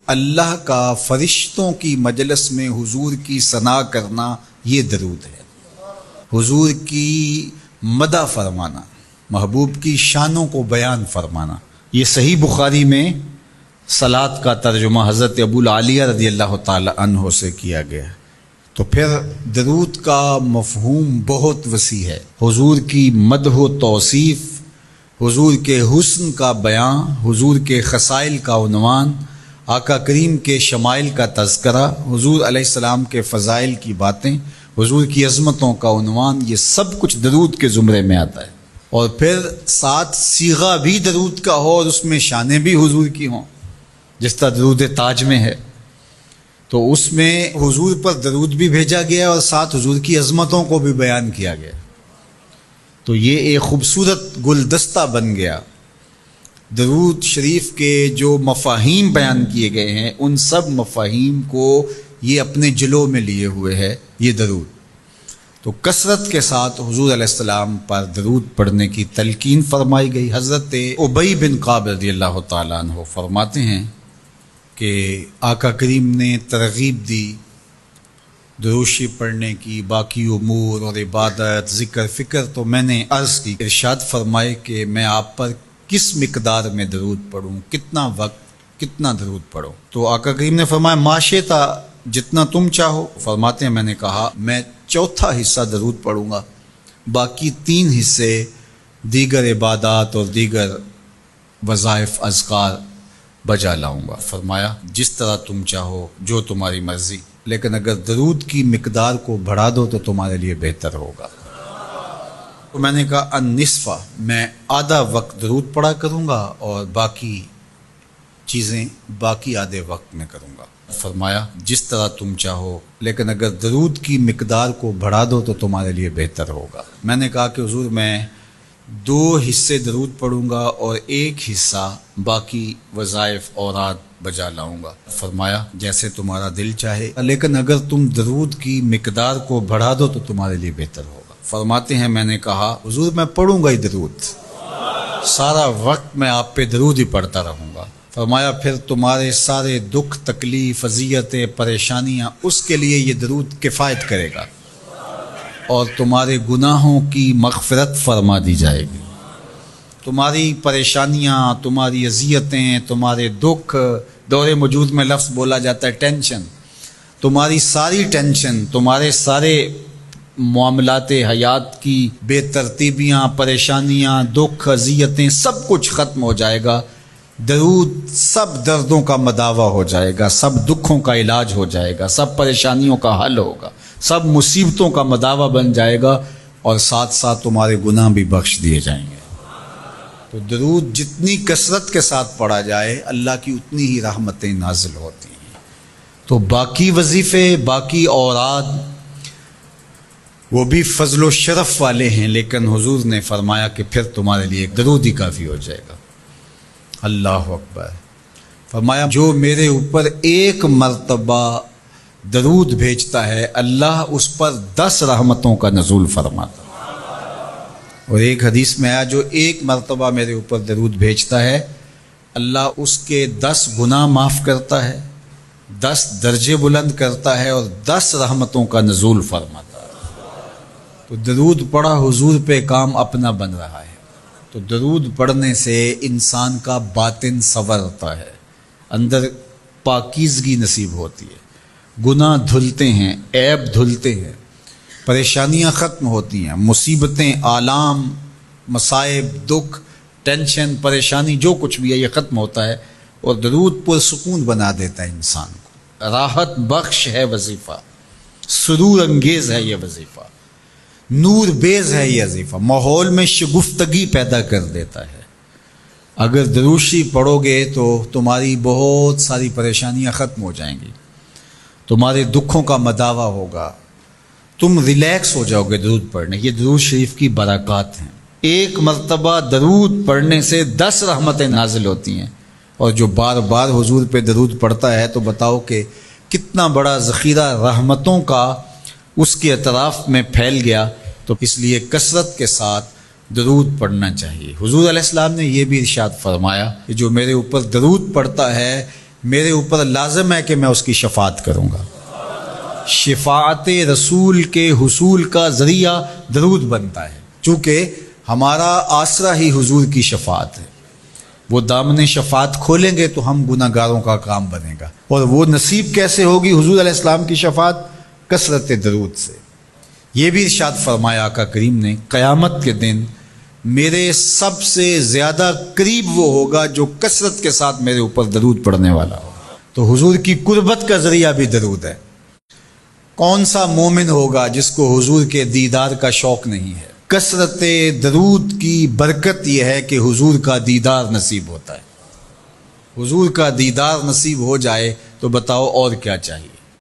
اللہ کا فرشتوں کی مجلس میں حضور کی ثنا کرنا یہ درود ہے، حضور کی مدح فرمانا، محبوب کی شانوں کو بیان فرمانا۔ یہ صحیح بخاری میں صلاۃ کا ترجمہ حضرت ابو العالیہ رضی اللہ تعالی عنہ سے کیا گیا ہے۔ تو پھر درود کا مفہوم بہت وسیع ہے، حضور کی مدح و توصیف، حضور کے حسن کا بیان، حضور کے خصائل کا عنوان، آقا کریم کے شمائل کا تذکرہ، حضور علیہ السلام کے فضائل کی باتیں، حضور کی عظمتوں کا عنوان، یہ سب کچھ درود کے زمرے میں آتا ہے۔ اور پھر ساتھ صیغہ بھی درود کا ہو اور اس میں شانیں بھی حضور کی ہوں، جس طرح درود تاج میں ہے، تو اس میں حضور پر درود بھی بھیجا گیا اور ساتھ حضور کی عظمتوں کو بھی بیان کیا گیا۔ تو یہ ایک خوبصورت گلدستہ بن گیا۔ درود شریف کے جو مفاہیم بیان کیے گئے ہیں، ان سب مفاہیم کو یہ اپنے جلو میں لیے ہوئے ہے یہ درود۔ تو کثرت کے ساتھ حضور علیہ السلام پر درود پڑھنے کی تلقین فرمائی گئی۔ حضرت ابی بن کعب رضی اللہ تعالیٰ عنہ فرماتے ہیں کہ آقا کریم نے ترغیب دی درود شریف پڑھنے کی، باقی امور اور عبادت، ذکر فکر، تو میں نے عرض کی، ارشاد فرمائے کہ میں آپ پر کس مقدار میں درود پڑھوں، کتنا وقت، کتنا درود پڑھوں؟ تو آقا کریم نے فرمایا ما شئتا، جتنا تم چاہو۔ فرماتے ہیں میں نے کہا میں چوتھا حصہ درود پڑھوں گا، باقی 3 حصے دیگر عبادات اور دیگر وظائف اذکار بجا لاؤں گا۔ فرمایا جس طرح تم چاہو، جو تمہاری مرضی، لیکن اگر درود کی مقدار کو بڑھا دو تو تمہارے لیے بہتر ہوگا۔ تو میں نے کہا النصف، میں آدھا وقت درود پڑھا کروں گا اور باقی چیزیں باقی آدھے وقت میں کروں گا۔ فرمایا جس طرح تم چاہو، لیکن اگر درود کی مقدار کو بڑھا دو تو تمہارے لیے بہتر ہوگا۔ میں نے کہا کہ حضور میں 2 حصے درود پڑھوں گا اور 1 حصہ باقی وظائف اوراد بجا لاؤں گا۔ فرمایا جیسے تمہارا دل چاہے، لیکن اگر تم درود کی مقدار کو بڑھا دو تو تمہارے لیے بہتر ہوگا۔ فرماتے ہیں میں نے کہا حضور میں پڑھوں گا ہی درود، سارا وقت میں آپ پہ درود ہی پڑھتا رہوں گا۔ فرمایا پھر تمہارے سارے دکھ، تکلیف، اذیتیں، پریشانیاں، اس کے لیے یہ درود کفایت کرے گا اور تمہارے گناہوں کی مغفرت فرما دی جائے گی۔ تمہاری پریشانیاں، تمہاری اذیتیں، تمہارے دکھ، دور موجود میں لفظ بولا جاتا ہے ٹینشن، تمہاری ساری ٹینشن، تمہارے سارے معاملات حیات کی بے ترتیبیاں، پریشانیاں، دکھ، اذیتیں، سب کچھ ختم ہو جائے گا۔ درود سب دردوں کا مداوع ہو جائے گا، سب دکھوں کا علاج ہو جائے گا، سب پریشانیوں کا حل ہوگا، سب مصیبتوں کا مداوع بن جائے گا، اور ساتھ ساتھ تمہارے گناہ بھی بخش دیے جائیں گے۔ تو درود جتنی کثرت کے ساتھ پڑھا جائے اللہ کی اتنی ہی رحمتیں نازل ہوتی ہیں۔ تو باقی وظیفے، باقی اوراد وہ بھی فضل و شرف والے ہیں، لیکن حضور نے فرمایا کہ پھر تمہارے لیے ایک درود ہی کافی ہو جائے گا۔ اللہ اکبر۔ فرمایا جو میرے اوپر 1 مرتبہ درود بھیجتا ہے اللہ اس پر 10 رحمتوں کا نزول فرماتا ہے۔ اور ایک حدیث میں آیا جو 1 مرتبہ میرے اوپر درود بھیجتا ہے اللہ اس کے 10 گناہ معاف کرتا ہے، 10 درجے بلند کرتا ہے اور 10 رحمتوں کا نزول فرماتا ہے۔ تو درود پڑھا حضور پہ کام اپنا بن رہا ہے۔ تو درود پڑھنے سے انسان کا باطن سنورتا ہے، اندر پاکیزگی نصیب ہوتی ہے، گناہ دھلتے ہیں، عیب دھلتے ہیں، پریشانیاں ختم ہوتی ہیں، مصیبتیں، آلام، مصائب، دکھ، ٹینشن، پریشانی، جو کچھ بھی ہے یہ ختم ہوتا ہے، اور درود پرسکون بنا دیتا ہے انسان کو۔ راحت بخش ہے وظیفہ، سرور انگیز ہے یہ وظیفہ، نور بیز ہے یہ وظیفہ، ماحول میں شگفتگی پیدا کر دیتا ہے۔ اگر درود شریف پڑھو گے تو تمہاری بہت ساری پریشانیاں ختم ہو جائیں گی، تمہارے دکھوں کا مداوع ہوگا، تم ریلیکس ہو جاؤ گے درود پڑھنے۔ یہ درود شریف کی برکات ہیں۔ 1 مرتبہ درود پڑھنے سے 10 رحمتیں نازل ہوتی ہیں، اور جو بار بار حضور پہ درود پڑھتا ہے تو بتاؤ کہ کتنا بڑا ذخیرہ رحمتوں کا اس کے اطراف میں پھیل گیا۔ تو اس لیے کثرت کے ساتھ درود پڑھنا چاہیے۔ حضور علیہ السلام نے یہ بھی ارشاد فرمایا کہ جو میرے اوپر درود پڑھتا ہے میرے اوپر لازم ہے کہ میں اس کی شفاعت کروں گا۔ شفاعت رسول کے حصول کا ذریعہ درود بنتا ہے، چونکہ ہمارا آسرا ہی حضور کی شفاعت ہے۔ وہ دامن شفاعت کھولیں گے تو ہم گناہ گاروں کا کام بنے گا، اور وہ نصیب کیسے ہوگی حضور علیہ السلام کی شفاعت؟ کثرت درود سے۔ یہ بھی ارشاد فرمایا آقا کریم نے، قیامت کے دن میرے سب سے زیادہ قریب وہ ہوگا جو کثرت کے ساتھ میرے اوپر درود پڑھنے والا ہوگا۔ تو حضور کی قربت کا ذریعہ بھی درود ہے۔ کون سا مومن ہوگا جس کو حضور کے دیدار کا شوق نہیں ہے؟ کثرت درود کی برکت یہ ہے کہ حضور کا دیدار نصیب ہوتا ہے۔ حضور کا دیدار نصیب ہو جائے تو بتاؤ اور کیا چاہیے؟